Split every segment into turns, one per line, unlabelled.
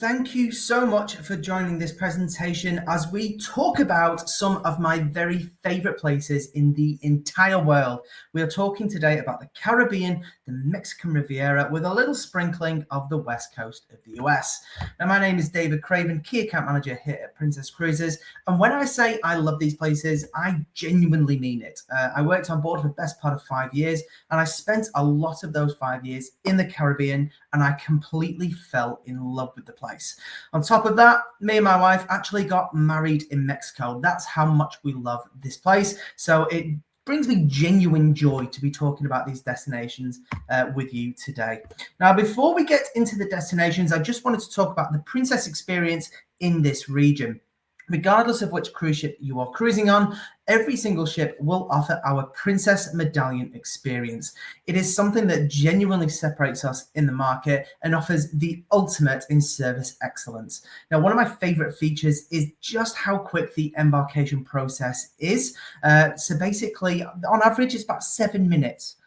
thank you so much for joining this presentation as we talk about some of my very favorite places in the entire world. We are talking today about the Caribbean, the Mexican Riviera, with a little sprinkling of the west coast of the US. Now, my name is David Craven, Key Account Manager here at Princess Cruises. And when I say I love these places, I genuinely mean it. I worked on board for the best part of 5 years, and I spent a lot of those 5 years in the Caribbean, and I completely fell in love with the place. On top of that, me and my wife actually got married in Mexico. That's how much we love this place. So it brings me genuine joy to be talking about these destinations with you today. Now, before we get into the destinations, I just wanted to talk about the Princess experience in this region. Regardless of which cruise ship you are cruising on, every single ship will offer our Princess Medallion experience. It is something that genuinely separates us in the market and offers the ultimate in service excellence. Now, one of my favorite features is just how quick the embarkation process is. So basically, on average, it's about 7 minutes.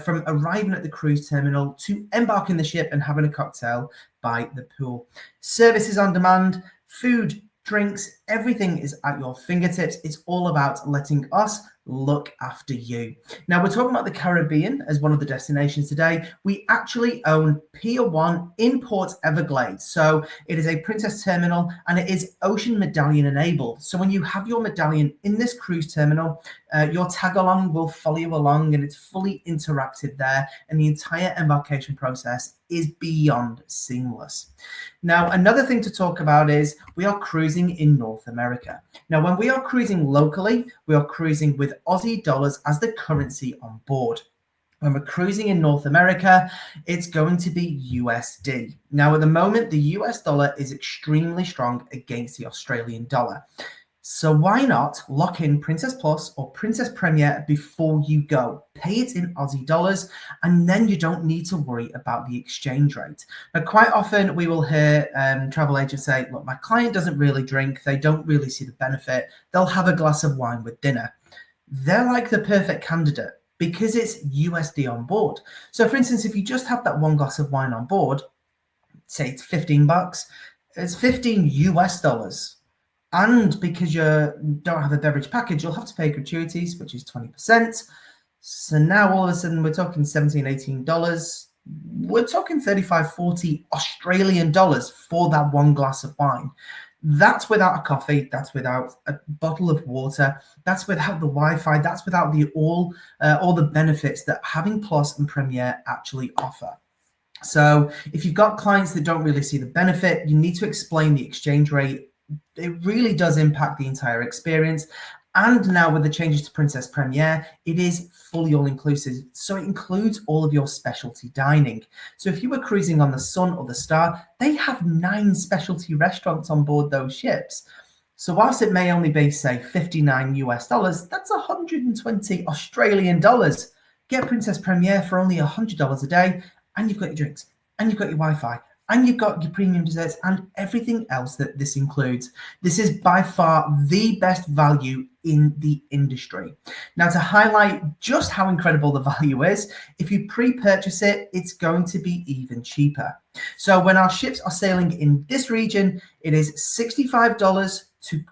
From arriving at the cruise terminal to embarking the ship and having a cocktail by the pool. Service is on demand, food, drinks, everything is at your fingertips. It's all about letting us look after you. Now, we're talking about the Caribbean as one of the destinations today. We actually own Pier 1 in Port Everglades. So it is a Princess terminal and it is Ocean Medallion enabled. So when you have your medallion in this cruise terminal, your tag along will follow you along and it's fully interactive there. And the entire embarkation process is beyond seamless. Now, another thing to talk about is we are cruising in North America. Now, when we are cruising locally, we are cruising with Aussie dollars as the currency on board. When we're cruising in North America, it's going to be USD. Now, at the moment, the US dollar is extremely strong against the Australian dollar. So why not lock in Princess Plus or Princess Premier before you go? Pay it in Aussie dollars, and then you don't need to worry about the exchange rate. Now, quite often we will hear travel agents say, look, my client doesn't really drink. They don't really see the benefit. They'll have a glass of wine with dinner. They're like the perfect candidate because it's USD on board. So for instance, if you just have that one glass of wine on board, say it's $15, it's 15 US dollars. And because you don't have a beverage package, you'll have to pay gratuities, which is 20%. So now all of a sudden we're talking $17, $18. We're talking 35, 40 Australian dollars for that one glass of wine. That's without a coffee. That's without a bottle of water. That's without the Wi-Fi. That's without all the benefits that having Plus and Premier actually offer. So if you've got clients that don't really see the benefit, you need to explain the exchange rate. It really does impact the entire experience. And now with the changes to Princess Premier, it is fully all-inclusive. So it includes all of your specialty dining. So if you were cruising on the Sun or the Star, they have 9 specialty restaurants on board those ships. So whilst it may only be, say, 59 US dollars, that's 120 Australian dollars. Get Princess Premier for only $100 a day, and you've got your drinks, and you've got your Wi-Fi, and you've got your premium desserts and everything else that this includes. This is by far the best value in the industry. Now, to highlight just how incredible the value is, if you pre-purchase it, it's going to be even cheaper. So when our ships are sailing in this region, it is $65 to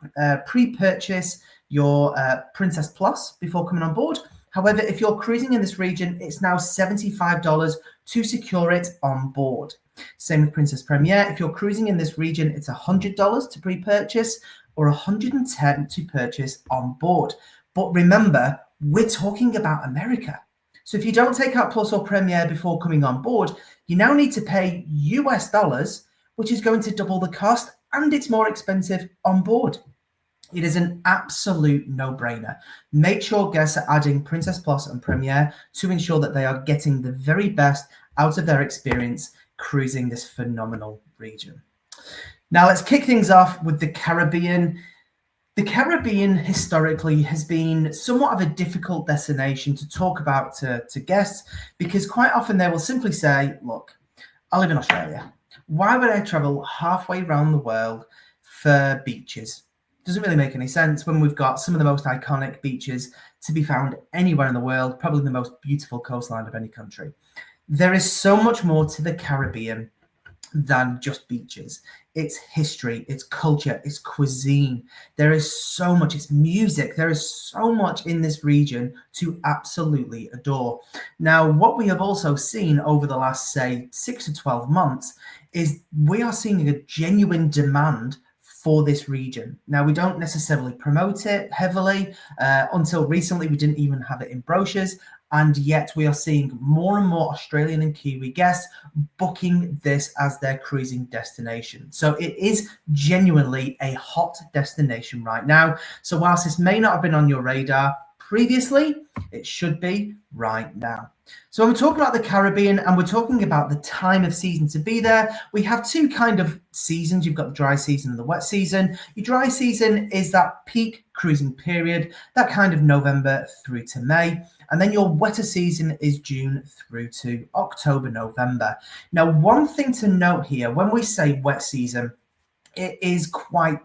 pre-purchase your Princess Plus before coming on board. However, if you're cruising in this region, it's now $75 to secure it on board. Same with Princess Premier. If you're cruising in this region, it's $100 to pre-purchase or $110 to purchase on board. But remember, we're talking about America. So if you don't take out Plus or Premier before coming on board, you now need to pay US dollars, which is going to double the cost, and it's more expensive on board. It is an absolute no-brainer. Make sure guests are adding Princess Plus and Premier to ensure that they are getting the very best out of their experience cruising this phenomenal region. Now let's kick things off with the Caribbean. The Caribbean historically has been somewhat of a difficult destination to talk about to guests because quite often they will simply say, look, I live in Australia. Why would I travel halfway around the world for beaches? Doesn't really make any sense when we've got some of the most iconic beaches to be found anywhere in the world, probably the most beautiful coastline of any country. There is so much more to the Caribbean than just beaches. It's history, it's culture, it's cuisine. There is so much, it's music. There is so much in this region to absolutely adore. Now, what we have also seen over the last, say, 6 to 12 months is we are seeing a genuine demand for this region. Now, we don't necessarily promote it heavily. Until recently, we didn't even have it in brochures. And yet we are seeing more and more Australian and Kiwi guests booking this as their cruising destination. So it is genuinely a hot destination right now. So whilst this may not have been on your radar previously, it should be right now. So when we're talking about the Caribbean and we're talking about the time of season to be there, we have two kind of seasons. You've got the dry season and the wet season. Your dry season is that peak cruising period, that kind of November through to May. And then your wetter season is June through to October, November. Now, one thing to note here, when we say wet season, it is quite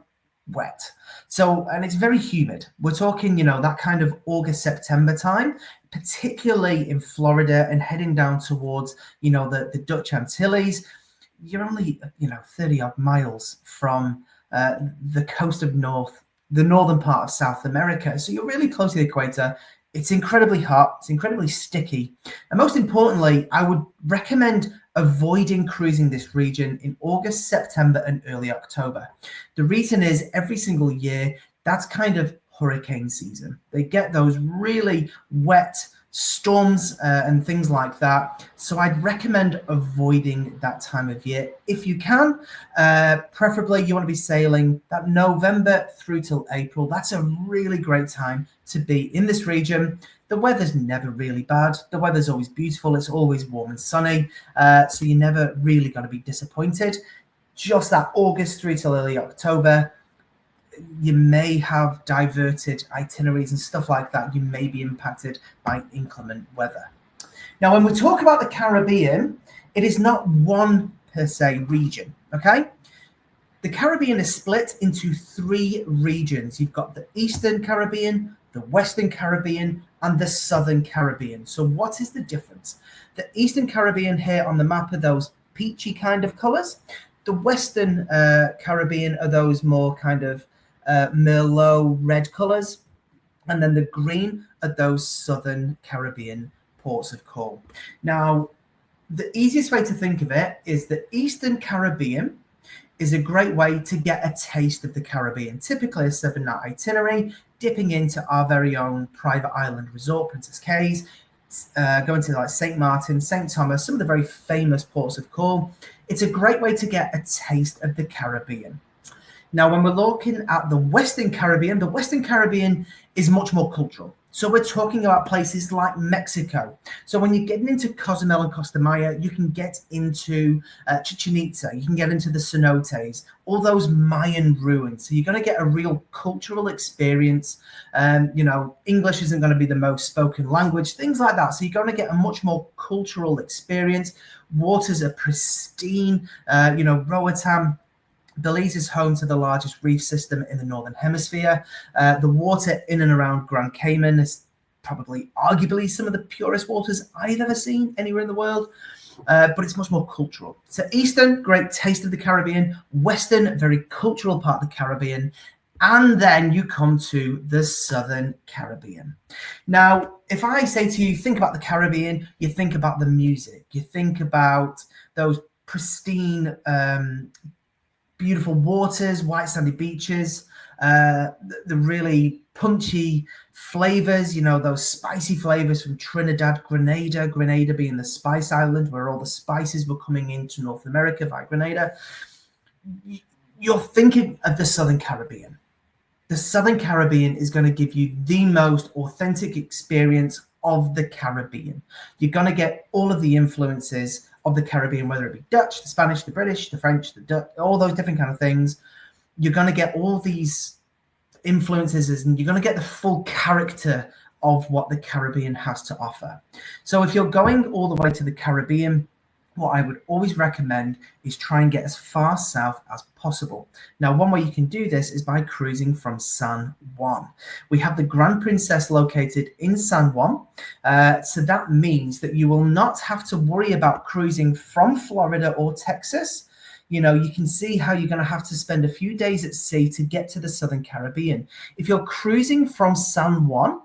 wet. So, and it's very humid. We're talking, that kind of August, September time, particularly in Florida and heading down towards, the Dutch Antilles. You're only, 30 odd miles from the coast of the northern part of South America. So you're really close to the equator. It's incredibly hot, it's incredibly sticky. And most importantly, I would recommend avoiding cruising this region in August, September, and early October. The reason is every single year, that's kind of hurricane season. They get those really wet storms and things like that. So I'd recommend avoiding that time of year if you can. Preferably you want to be sailing that November through till April. That's a really great time to be in this region. The weather's never really bad. The weather's always beautiful. It's always warm and sunny. So you're never really going to be disappointed. Just that August through till early October, you may have diverted itineraries and stuff like that. You may be impacted by inclement weather. Now, when we talk about the Caribbean, it is not one per se region, okay? The Caribbean is split into three regions. You've got the Eastern Caribbean, the Western Caribbean, and the Southern Caribbean. So what is the difference? The Eastern Caribbean here on the map are those peachy kind of colors. The Western Caribbean are those more kind of Merlot red colors, and then the green are those Southern Caribbean ports of call. Now, the easiest way to think of it is the Eastern Caribbean is a great way to get a taste of the Caribbean. Typically a 7-night itinerary, dipping into our very own private island resort, Princess Cays, going to like St. Martin, St. Thomas, some of the very famous ports of call. It's a great way to get a taste of the Caribbean. Now, when we're looking at the Western Caribbean is much more cultural. So we're talking about places like Mexico. So when you're getting into Cozumel and Costa Maya, you can get into Chichen Itza, you can get into the cenotes, all those Mayan ruins. So you're going to get a real cultural experience. English isn't going to be the most spoken language, things like that. So you're going to get a much more cultural experience. Waters are pristine, Roatan. Belize is home to the largest reef system in the Northern Hemisphere. The water in and around Grand Cayman is probably arguably some of the purest waters I've ever seen anywhere in the world, but it's much more cultural. So Eastern, great taste of the Caribbean. Western, very cultural part of the Caribbean. And then you come to the Southern Caribbean. Now, if I say to you, think about the Caribbean, you think about the music, you think about those pristine, beautiful waters, white sandy beaches, the really punchy flavors, those spicy flavors from Trinidad, Grenada being the spice island where all the spices were coming into North America via Grenada. You're thinking of the Southern Caribbean. The Southern Caribbean is going to give you the most authentic experience of the Caribbean. You're going to get all of the influences of the Caribbean, whether it be Dutch, the Spanish, the British, the French, the Dutch, all those different kind of things. You're going to get all these influences and you're going to get the full character of what the Caribbean has to offer. So if you're going all the way to the Caribbean, what I would always recommend is try and get as far south as possible. Now, one way you can do this is by cruising from San Juan. We have the Grand Princess located in San Juan. So that means that you will not have to worry about cruising from Florida or Texas You can see how you're going to have to spend a few days at sea to get to the Southern Caribbean. If you're cruising from San Juan,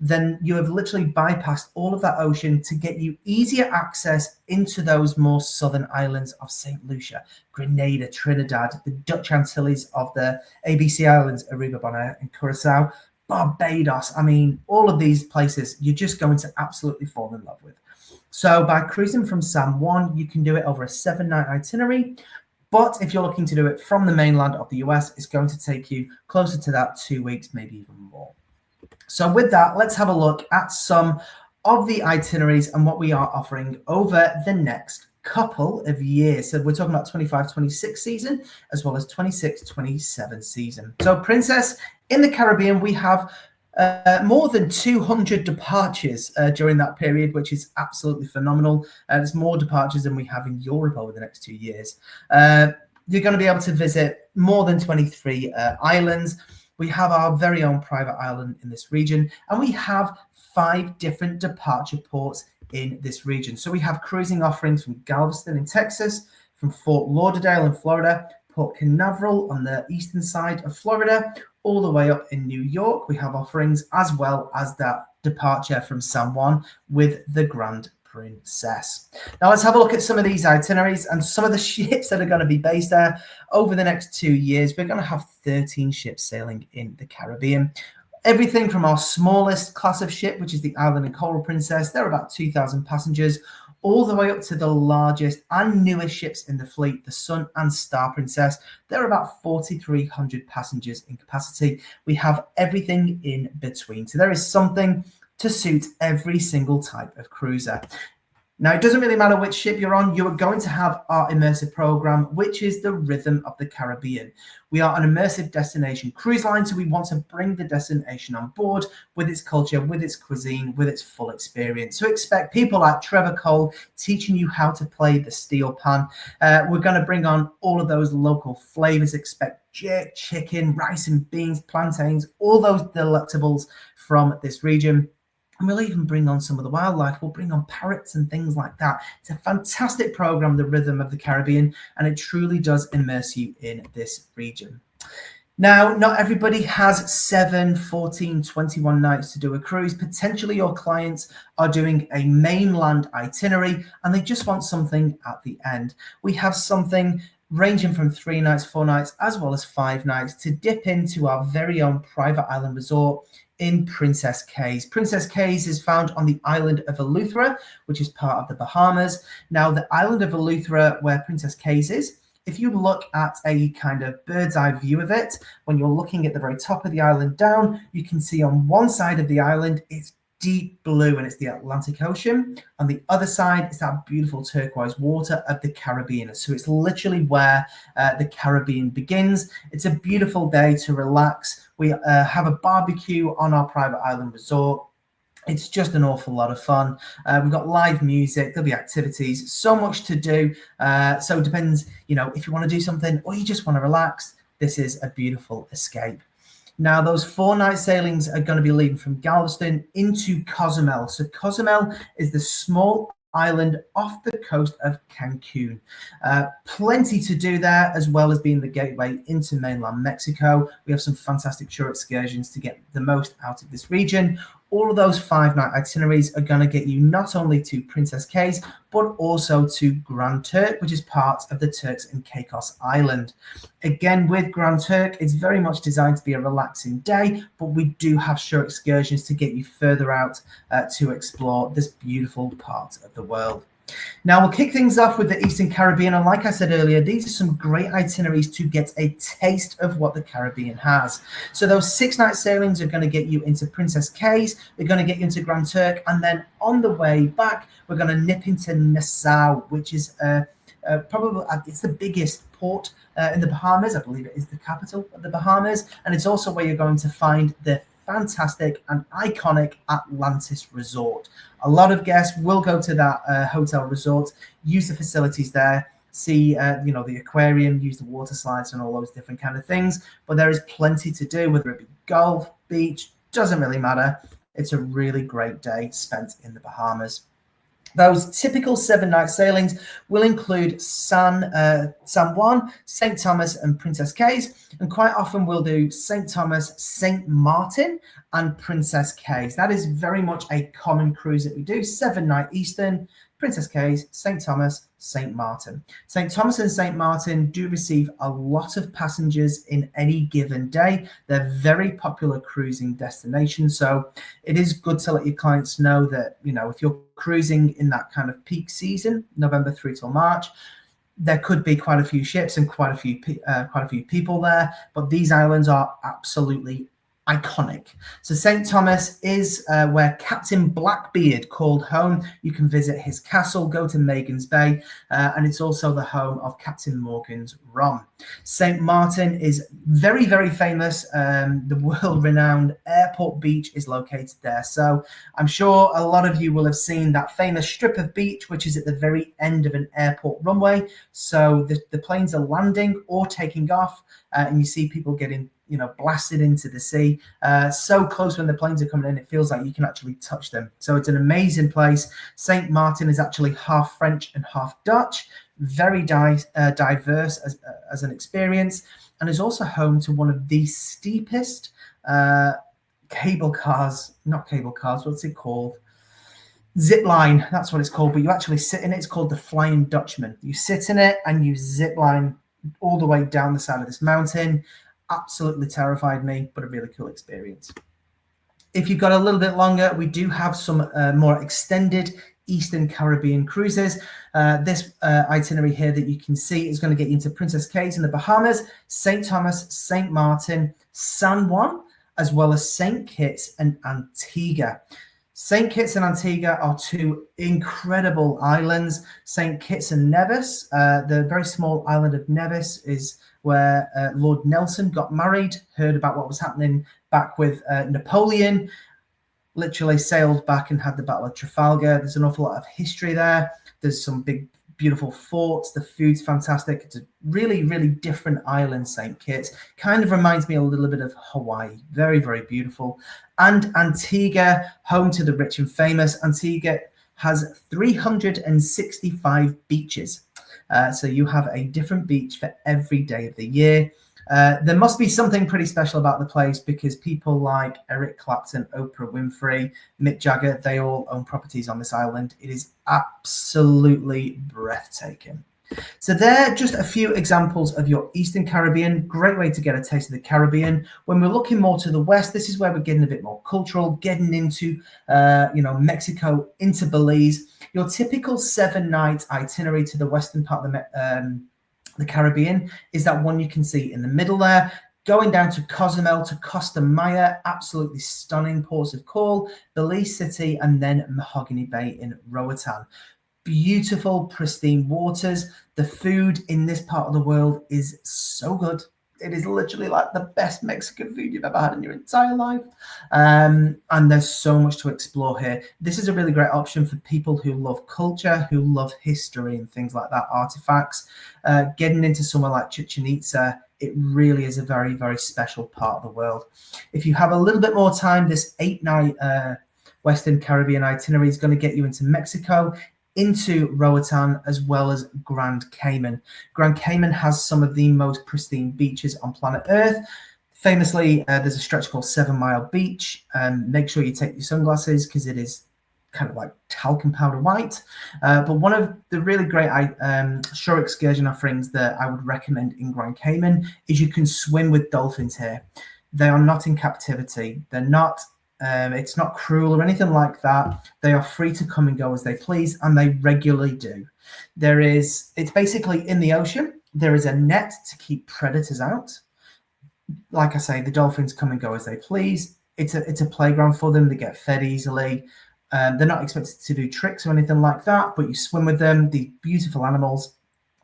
then you have literally bypassed all of that ocean to get you easier access into those more southern islands of St. Lucia, Grenada, Trinidad, the Dutch Antilles of the ABC Islands, Aruba, Bonaire, and Curacao, Barbados. I mean, all of these places you're just going to absolutely fall in love with. So by cruising from San Juan, you can do it over a 7-night itinerary. But if you're looking to do it from the mainland of the US, it's going to take you closer to that 2 weeks, maybe even more. So with that, let's have a look at some of the itineraries and what we are offering over the next couple of years. So we're talking about 25-26 season as well as 26-27 season. So Princess, in the Caribbean, we have more than 200 departures during that period, which is absolutely phenomenal. There's more departures than we have in Europe over the next 2 years. You're going to be able to visit more than 23 islands. We have our very own private island in this region, and we have 5 different departure ports in this region. So we have cruising offerings from Galveston in Texas, from Fort Lauderdale in Florida, Port Canaveral on the eastern side of Florida, all the way up in New York. We have offerings as well as that departure from San Juan with the Grand Princess. Now let's have a look at some of these itineraries and some of the ships that are going to be based there over the next 2 years. We're going to have 13 ships sailing in the Caribbean. Everything from our smallest class of ship, which is the Island and Coral Princess, they're about 2,000 passengers, all the way up to the largest and newest ships in the fleet, the Sun and Star Princess. They're about 4,300 passengers in capacity. We have everything in between. So there is something to suit every single type of cruiser. Now, it doesn't really matter which ship you're on, you are going to have our immersive program, which is the Rhythm of the Caribbean. We are an immersive destination cruise line, so we want to bring the destination on board with its culture, with its cuisine, with its full experience. So expect people like Trevor Cole teaching you how to play the steel pan. We're going to bring on all of those local flavors. Expect jerk chicken, rice and beans, plantains, all those delectables from this region. And we'll even bring on some of the wildlife. We'll bring on parrots and things like that. It's a fantastic program, the Rhythm of the Caribbean, and it truly does immerse you in this region. Now, not everybody has 7, 14, 21 nights to do a cruise. Potentially your clients are doing a mainland itinerary and they just want something at the end. We have something ranging from 3 nights, 4 nights, as well as 5 nights to dip into our very own private island resort in Princess Cays. Princess Cays is found on the island of Eleuthera, which is part of the Bahamas. Now, the island of Eleuthera, where Princess Cays is, if you look at a kind of bird's eye view of it, when you're looking at the very top of the island down, you can see on one side of the island, it's deep blue and it's the Atlantic Ocean. On the other side, it's that beautiful turquoise water of the Caribbean. So it's literally where the Caribbean begins. It's a beautiful day to relax. We have a barbecue on our private island resort. It's just an awful lot of fun. We've got live music, there'll be activities, so much to do. So it depends, if you want to do something or you just want to relax, this is a beautiful escape. Now, those 4-night sailings are going to be leaving from Galveston into Cozumel. So Cozumel is the small island off the coast of Cancun. Plenty to do there, as well as being the gateway into mainland Mexico. We have some fantastic shore excursions to get the most out of this region. All of those 5-night itineraries are going to get you not only to Princess Cays, but also to Grand Turk, which is part of the Turks and Caicos Island. Again, with Grand Turk, it's very much designed to be a relaxing day, but we do have shore excursions to get you further out to explore this beautiful part of the world. Now, we'll kick things off with the Eastern Caribbean. And like I said earlier, these are some great itineraries to get a taste of what the Caribbean has. So those 6-night sailings are going to get you into Princess Cays. They're going to get you into Grand Turk. And then on the way back, we're going to nip into Nassau, which is probably it's the biggest port in the Bahamas. I believe it is the capital of the Bahamas. And it's also where you're going to find the fantastic and iconic Atlantis Resort. A lot of guests will go to that hotel resort, use the facilities there, see the aquarium, use the water slides and all those different kind of things. But there is plenty to do, whether it be golf, beach, doesn't really matter. It's a really great day spent in the Bahamas. Those typical 7-night sailings will include San Juan, St. Thomas, and Princess Cays, and quite often we'll do St. Thomas, St. Martin, and Princess Cays. That is very much a common cruise that we do, 7-night Eastern, Princess Cays, St. Thomas, St. Martin. St. Thomas and St. Martin do receive a lot of passengers in any given day. They're very popular cruising destinations, so it is good to let your clients know that, if you're cruising in that kind of peak season, November through till March, there could be quite a few ships and quite a few people there, but these islands are absolutely iconic. So St. Thomas is where Captain Blackbeard called home. You can visit his castle, go to Magen's Bay, and it's also the home of Captain Morgan's rum. St. Martin is very, very famous. The world-renowned Airport Beach is located there. So I'm sure a lot of you will have seen that famous strip of beach, which is at the very end of an airport runway. So the planes are landing or taking off, and you see people getting blasted into the sea. So close when the planes are coming in, it feels like you can actually touch them. So it's an amazing place. St. Martin is actually half French and half Dutch, very diverse as an experience, and is also home to one of the steepest cable cars, what's it called? Zip line, that's what it's called, but you actually sit in it. It's called the Flying Dutchman. You sit in it and you zip line all the way down the side of this mountain. Absolutely terrified me, but a really cool experience. If you've got a little bit longer, we do have some more extended Eastern Caribbean cruises. This itinerary here that you can see is going to get you into Princess Cays in the Bahamas, St. Thomas, St. Martin, San Juan, as well as St. Kitts and Antigua. St. Kitts and Antigua are two incredible islands. St. Kitts and Nevis, the very small island of Nevis, is where Lord Nelson got married, heard about what was happening back with Napoleon, literally sailed back and had the Battle of Trafalgar. There's an awful lot of history there. There's some big, beautiful forts. The food's fantastic. It's a really, really different island, St. Kitts. Kind of reminds me a little bit of Hawaii. Very, very beautiful. And Antigua, home to the rich and famous. Antigua has 365 beaches. So you have a different beach for every day of the year. There must be something pretty special about the place because people like Eric Clapton, Oprah Winfrey, Mick Jagger, they all own properties on this island. It is absolutely breathtaking. So there are just a few examples of your Eastern Caribbean. Great way to get a taste of the Caribbean. When we're looking more to the west, this is where we're getting a bit more cultural, getting into Mexico, into Belize. Your typical 7-night itinerary to the western part of the Caribbean is that one you can see in the middle there. Going down to Cozumel, to Costa Maya, absolutely stunning ports of call, Belize City, and then Mahogany Bay in Roatan. Beautiful, pristine waters. The food in this part of the world is so good. It is literally like the best Mexican food you've ever had in your entire life. And there's so much to explore here. This is a really great option for people who love culture, who love history and things like that, artifacts. Getting into somewhere like Chichen Itza, it really is a very, very special part of the world. If you have a little bit more time, this 8-night Western Caribbean itinerary is going to get you into Mexico, into Roatan, as well as Grand Cayman. Grand Cayman has some of the most pristine beaches on planet Earth. Famously, there's a stretch called 7 Mile Beach. Make sure you take your sunglasses because it is kind of like talcum powder white. But one of the really great shore excursion offerings that I would recommend in Grand Cayman is you can swim with dolphins here. They are not in captivity. They're not it's not cruel or anything like that. They are free to come and go as they please, and they regularly do. It's basically in the ocean. There is a net to keep predators out. Like I say, the dolphins come and go as they please. It's a playground for them. They get fed easily. They're not expected to do tricks or anything like that, but you swim with them, these beautiful animals.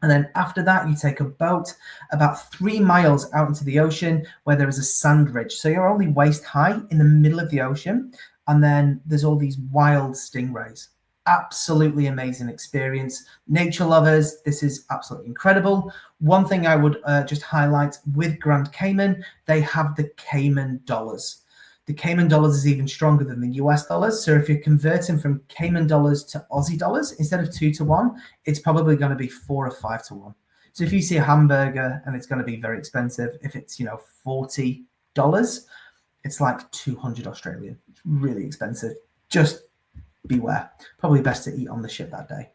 And then after that, you take a boat about 3 miles out into the ocean where there is a sand ridge. So you're only waist high in the middle of the ocean. And then there's all these wild stingrays. Absolutely amazing experience. Nature lovers, this is absolutely incredible. One thing I would just highlight with Grand Cayman, they have the Cayman dollars. The Cayman dollars is even stronger than the US dollars. So if you're converting from Cayman dollars to Aussie dollars, instead of 2 to 1, it's probably going to be 4 or 5 to 1. So if you see a hamburger and it's going to be very expensive, if it's, $40, it's like 200 Australian. It's really expensive. Just beware. Probably best to eat on the ship that day.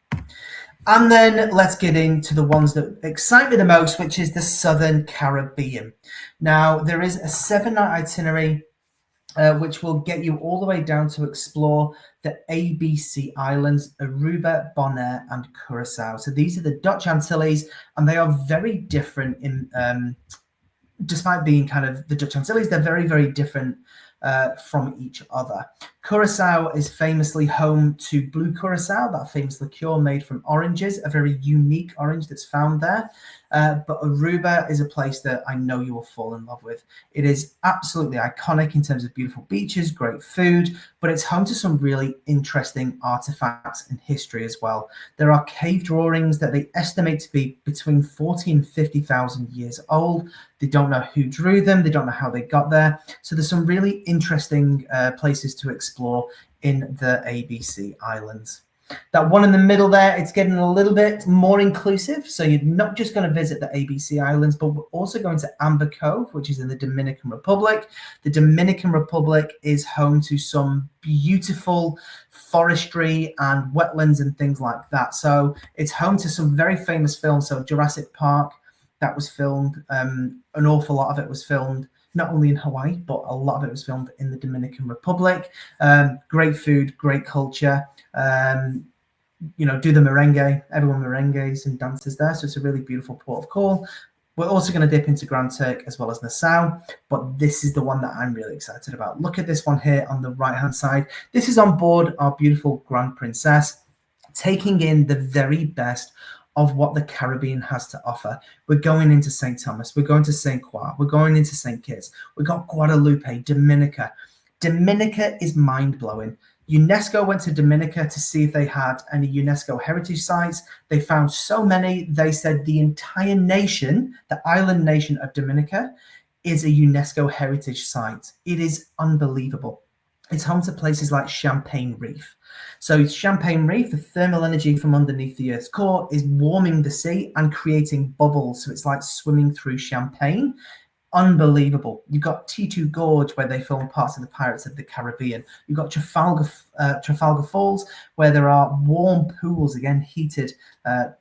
And then let's get into the ones that excite me the most, which is the Southern Caribbean. Now, there is a 7-night itinerary which will get you all the way down to explore the ABC Islands, Aruba, Bonaire, and Curacao. So these are the Dutch Antilles, and they are very different in, despite being kind of the Dutch Antilles, they're very, very different from each other. Curacao is famously home to Blue Curacao, that famous liqueur made from oranges, a very unique orange that's found there. But Aruba is a place that I know you will fall in love with. It is absolutely iconic in terms of beautiful beaches, great food, but it's home to some really interesting artifacts and history as well. There are cave drawings that they estimate to be between 40 and 50,000 years old. They don't know who drew them. They don't know how they got there. So there's some really interesting places to explore in the ABC Islands. That one in the middle there, it's getting a little bit more inclusive. So you're not just going to visit the ABC Islands, but we're also going to Amber Cove, which is in the Dominican Republic. The Dominican Republic is home to some beautiful forestry and wetlands and things like that. So it's home to some very famous films. So Jurassic Park, that was filmed. An awful lot of it was filmed not only in Hawaii, but a lot of it was filmed in the Dominican Republic. Great food, great culture. Do the merengue. Everyone merengues and dances there. So it's a really beautiful port of call. We're also going to dip into Grand Turk as well as Nassau, but this is the one that I'm really excited about. Look at this one here on the right-hand side. This is on board our beautiful Grand Princess, taking in the very best of what the Caribbean has to offer. We're going into St. Thomas. We're going to St. Croix. We're going into St. Kitts. We've got Guadalupe, Dominica. Dominica is mind-blowing. UNESCO went to Dominica to see if they had any UNESCO heritage sites. They found so many. They said the entire nation, the island nation of Dominica, is a UNESCO heritage site. It is unbelievable. It's home to places like Champagne Reef. So Champagne Reef, the thermal energy from underneath the Earth's core is warming the sea and creating bubbles. So it's like swimming through champagne. Unbelievable. You've got T2 Gorge, where they film parts of the Pirates of the Caribbean. You've got Trafalgar Falls, where there are warm pools, again, heated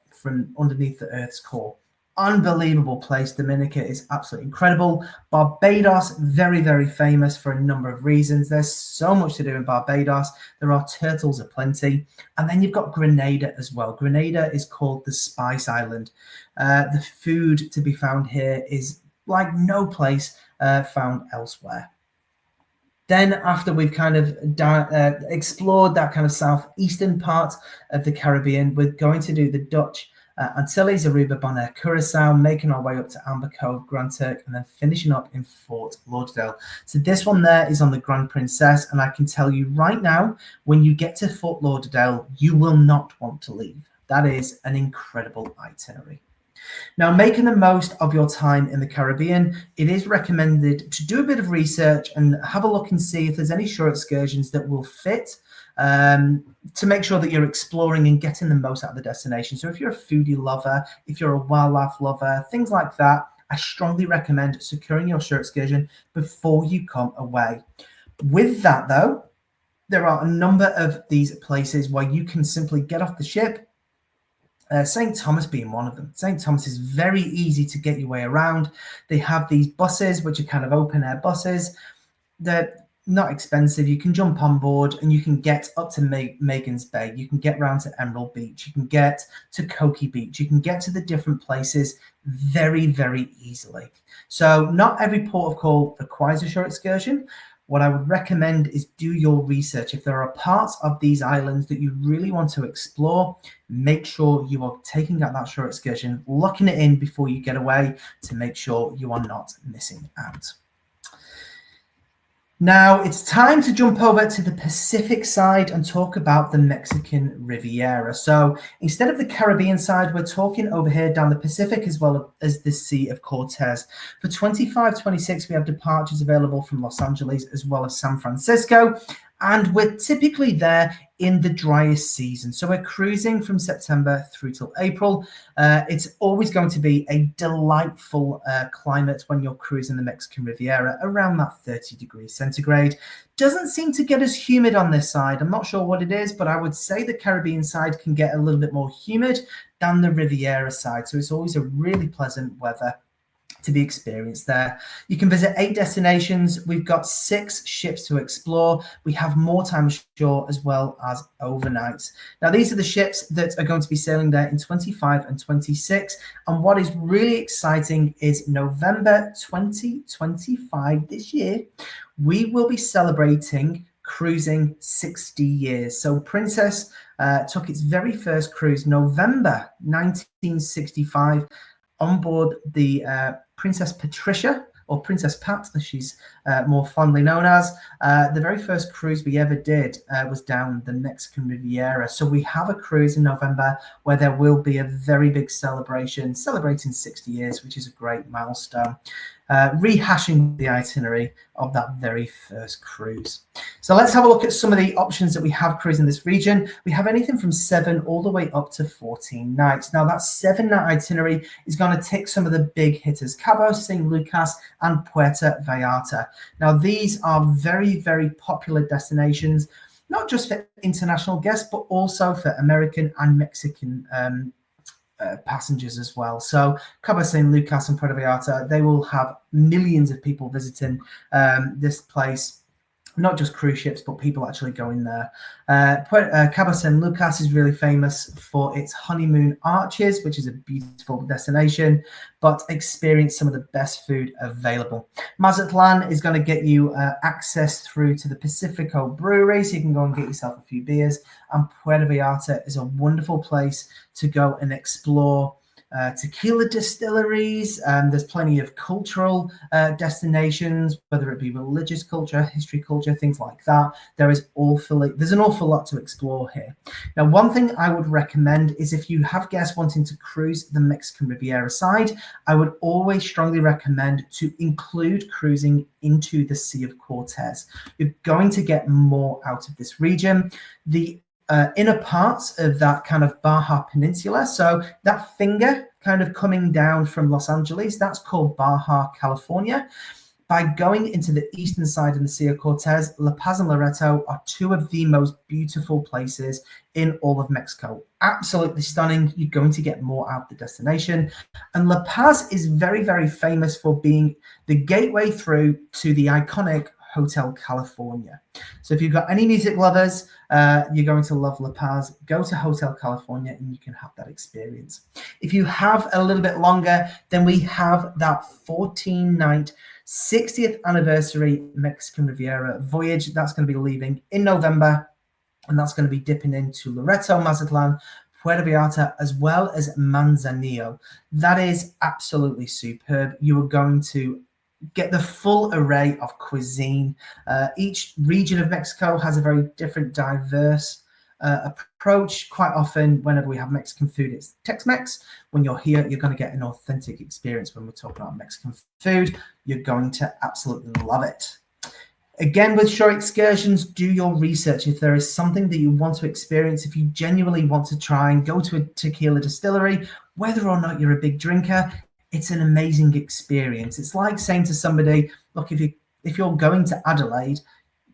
from underneath the Earth's core. Unbelievable place. Dominica is absolutely incredible. Barbados, very, very famous for a number of reasons. There's so much to do in Barbados. There are turtles aplenty. And then you've got Grenada as well. Grenada is called the Spice Island. The food to be found here is like no place found elsewhere. Then after we've kind of explored that kind of southeastern part of the Caribbean, we're going to do the Dutch Antilles, Aruba, Bonaire, Curacao, making our way up to Amber Cove, Grand Turk, and then finishing up in Fort Lauderdale. So this one there is on the Grand Princess, and I can tell you right now, when you get to Fort Lauderdale, you will not want to leave. That is an incredible itinerary. Now, making the most of your time in the Caribbean, it is recommended to do a bit of research and have a look and see if there's any shore excursions that will fit to make sure that you're exploring and getting the most out of the destination. So if you're a foodie lover, if you're a wildlife lover, things like that, I strongly recommend securing your shore excursion before you come away. With that, though, there are a number of these places where you can simply get off the ship, St. Thomas being one of them. St. Thomas is very easy to get your way around. They have these buses, which are kind of open air buses. They're not expensive. You can jump on board and you can get up to Megan's Bay. You can get around to Emerald Beach. You can get to Coki Beach. You can get to the different places very, very easily. So not every port of call requires a shore excursion. What I would recommend is do your research. If there are parts of these islands that you really want to explore, make sure you are taking out that shore excursion, locking it in before you get away to make sure you are not missing out. Now it's time to jump over to the Pacific side and talk about the Mexican Riviera. So instead of the Caribbean side, we're talking over here down the Pacific as well as the Sea of Cortez. For 25-26, we have departures available from Los Angeles as well as San Francisco. And we're typically there in the driest season. So we're cruising from September through till April. It's always going to be a delightful climate when you're cruising the Mexican Riviera, around that 30 degrees centigrade. Doesn't seem to get as humid on this side. I'm not sure what it is, but I would say the Caribbean side can get a little bit more humid than the Riviera side. So it's always a really pleasant weather to be experienced there. You can visit 8 destinations. We've got 6 ships to explore. We have more time ashore as well as overnights. Now, these are the ships that are going to be sailing there in 25 and 26. And what is really exciting is November 2025 this year, we will be celebrating cruising 60 years. So Princess took its very first cruise November 1965 on board the Princess Patricia, or Princess Pat, as she's more fondly known as. The very first cruise we ever did was down the Mexican Riviera. So we have a cruise in November where there will be a very big celebration, celebrating 60 years, which is a great milestone. Rehashing the itinerary of that very first cruise. So let's have a look at some of the options that we have cruising this region. We have anything from 7 all the way up to 14 nights. Now that 7-night itinerary is going to tick some of the big hitters, Cabo San Lucas and Puerto Vallarta. Now these are very, very popular destinations, not just for international guests, but also for American and Mexican passengers as well. So Cabo San Lucas and Puerto Vallarta, they will have millions of people visiting this place. Not just cruise ships, but people actually going there. Cabo San Lucas is really famous for its honeymoon arches, which is a beautiful destination, but experience some of the best food available. Mazatlan is going to get you access through to the Pacifico Brewery, so you can go and get yourself a few beers. And Puerto Vallarta is a wonderful place to go and explore tequila distilleries. There's plenty of cultural destinations, whether it be religious culture, history culture, things like that. There's an awful lot to explore here. Now, one thing I would recommend is if you have guests wanting to cruise the Mexican Riviera side, I would always strongly recommend to include cruising into the Sea of Cortez. You're going to get more out of this region. The inner parts of that kind of Baja Peninsula. So that finger kind of coming down from Los Angeles, that's called Baja California. By going into the eastern side of the Sea of Cortez, La Paz and Loreto are 2 of the most beautiful places in all of Mexico. Absolutely stunning. You're going to get more out of the destination. And La Paz is very, very famous for being the gateway through to the iconic Hotel California. So if you've got any music lovers, you're going to love La Paz. Go to Hotel California and you can have that experience. If you have a little bit longer, then we have that 14-night 60th anniversary Mexican Riviera voyage. That's going to be leaving in November, and that's going to be dipping into Loreto, Mazatlan, Puerto Vallarta, as well as Manzanillo. That is absolutely superb. You are going to get the full array of cuisine. Each region of Mexico has a very different, diverse approach. Quite often, whenever we have Mexican food, it's Tex-Mex. When you're here, you're going to get an authentic experience when we're talking about Mexican food. You're going to absolutely love it. Again, with shore excursions, do your research. If there is something that you want to experience, if you genuinely want to try and go to a tequila distillery, whether or not you're a big drinker, it's an amazing experience. It's like saying to somebody, look, if you're going to Adelaide,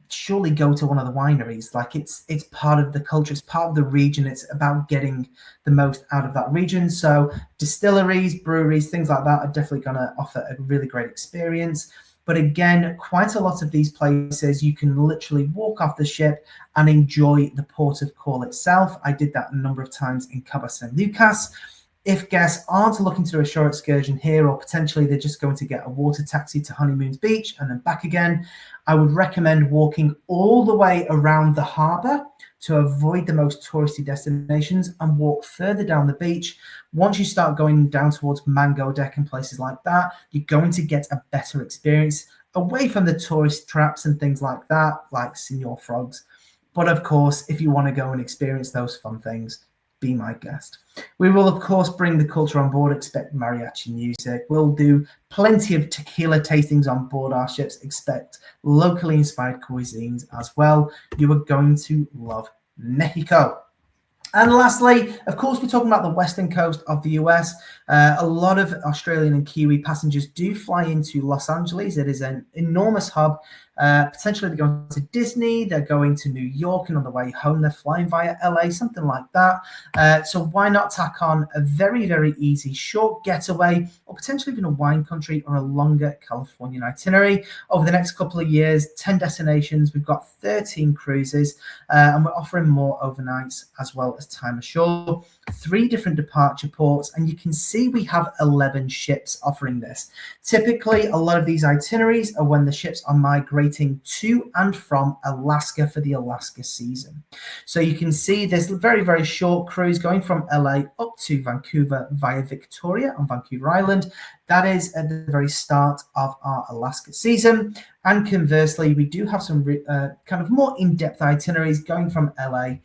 surely go to one of the wineries. Like it's part of the culture, it's part of the region. It's about getting the most out of that region. So distilleries, breweries, things like that are definitely going to offer a really great experience. But again, quite a lot of these places, you can literally walk off the ship and enjoy the port of call itself. I did that a number of times in Cabo San Lucas. If guests aren't looking to do a shore excursion here, or potentially they're just going to get a water taxi to Honeymoon's Beach and then back again, I would recommend walking all the way around the harbour to avoid the most touristy destinations and walk further down the beach. Once you start going down towards Mango Deck and places like that, you're going to get a better experience. away from the tourist traps and things like that, like Señor Frogs. But of course, if you want to go and experience those fun things, be my guest. We will, of course, bring the culture on board, expect mariachi music. We'll do plenty of tequila tastings on board our ships, expect locally inspired cuisines as well. You are going to love Mexico. And lastly, of course, we're talking about the western coast of the US. A lot of Australian and Kiwi passengers do fly into Los Angeles. It is an enormous hub. Potentially they're going to Disney, they're going to New York, and on the way home they're flying via LA, something like that. So why not tack on a very, very easy short getaway, or potentially even a wine country or a longer Californian itinerary. Over the next couple of years, 10 destinations, we've got 13 cruises, and we're offering more overnights as well as time ashore, 3 different departure ports, and you can see we have 11 ships offering this. Typically, a lot of these itineraries are when the ships are migrating to and from Alaska for the Alaska season. So you can see this very, very short cruise going from LA up to Vancouver via Victoria on Vancouver Island. That is at the very start of our Alaska season. And conversely, we do have some kind of more in-depth itineraries going from LA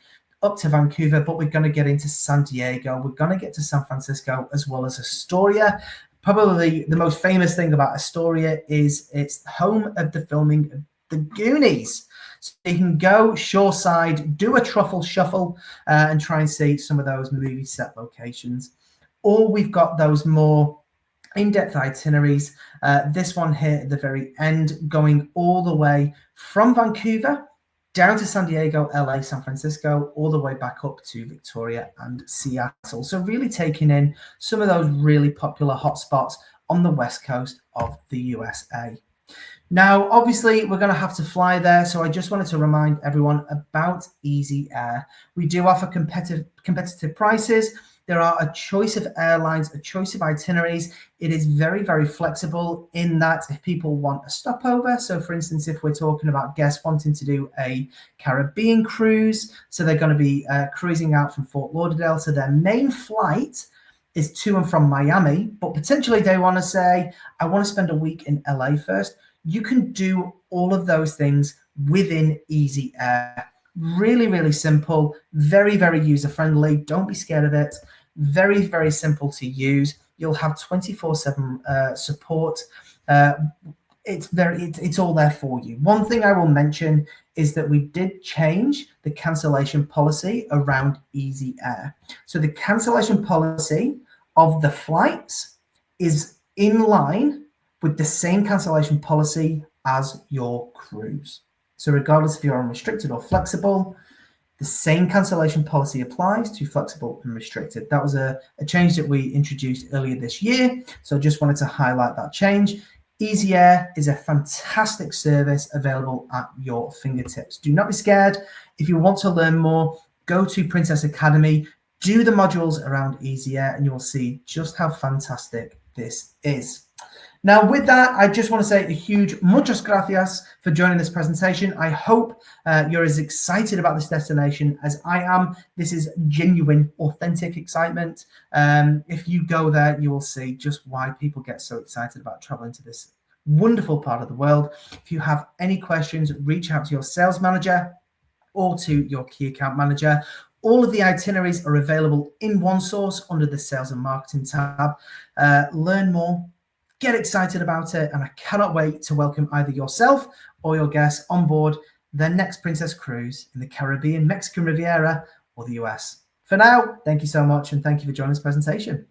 up to Vancouver, but we're going to get into San Diego. We're going to get to San Francisco as well as Astoria. Probably the most famous thing about Astoria is it's home of the filming of The Goonies. So you can go shoreside, do a truffle shuffle, and try and see some of those movie set locations. Or we've got those more in-depth itineraries. This one here at the very end, going all the way from Vancouver down to San Diego, LA, San Francisco, all the way back up to Victoria and Seattle. So really taking in some of those really popular hotspots on the west coast of the USA. Now, obviously, we're going to have to fly there, so I just wanted to remind everyone about Easy Air. We do offer competitive prices. There are a choice of airlines, a choice of itineraries. It is very, very flexible in that if people want a stopover, so for instance, if we're talking about guests wanting to do a Caribbean cruise, so they're going to be cruising out from Fort Lauderdale, so their main flight is to and from Miami, but potentially they want to say, I want to spend a week in LA first. You can do all of those things within Easy Air. Really, really simple, very, very user-friendly. Don't be scared of it. Very, very simple to use. You'll have 24/7 support. It's all there for you. One thing I will mention is that we did change the cancellation policy around Easy Air. So the cancellation policy of the flights is in line with the same cancellation policy as your cruise. So regardless if you're unrestricted or flexible, the same cancellation policy applies to flexible and restricted. That was a change that we introduced earlier this year. So I just wanted to highlight that change. Easy Air is a fantastic service available at your fingertips. Do not be scared. If you want to learn more, go to Princess Academy, do the modules around Easy Air, and you'll see just how fantastic this is. Now, with that, I just want to say a huge muchas gracias for joining this presentation. I hope you're as excited about this destination as I am. This is genuine, authentic excitement. If you go there, you will see just why people get so excited about traveling to this wonderful part of the world. If you have any questions, reach out to your sales manager or to your key account manager. All of the itineraries are available in OneSource under the Sales and Marketing tab. Learn more. Get excited about it, and I cannot wait to welcome either yourself or your guests on board their next Princess cruise in the Caribbean, Mexican Riviera, or the US. For now, thank you so much, and thank you for joining this presentation.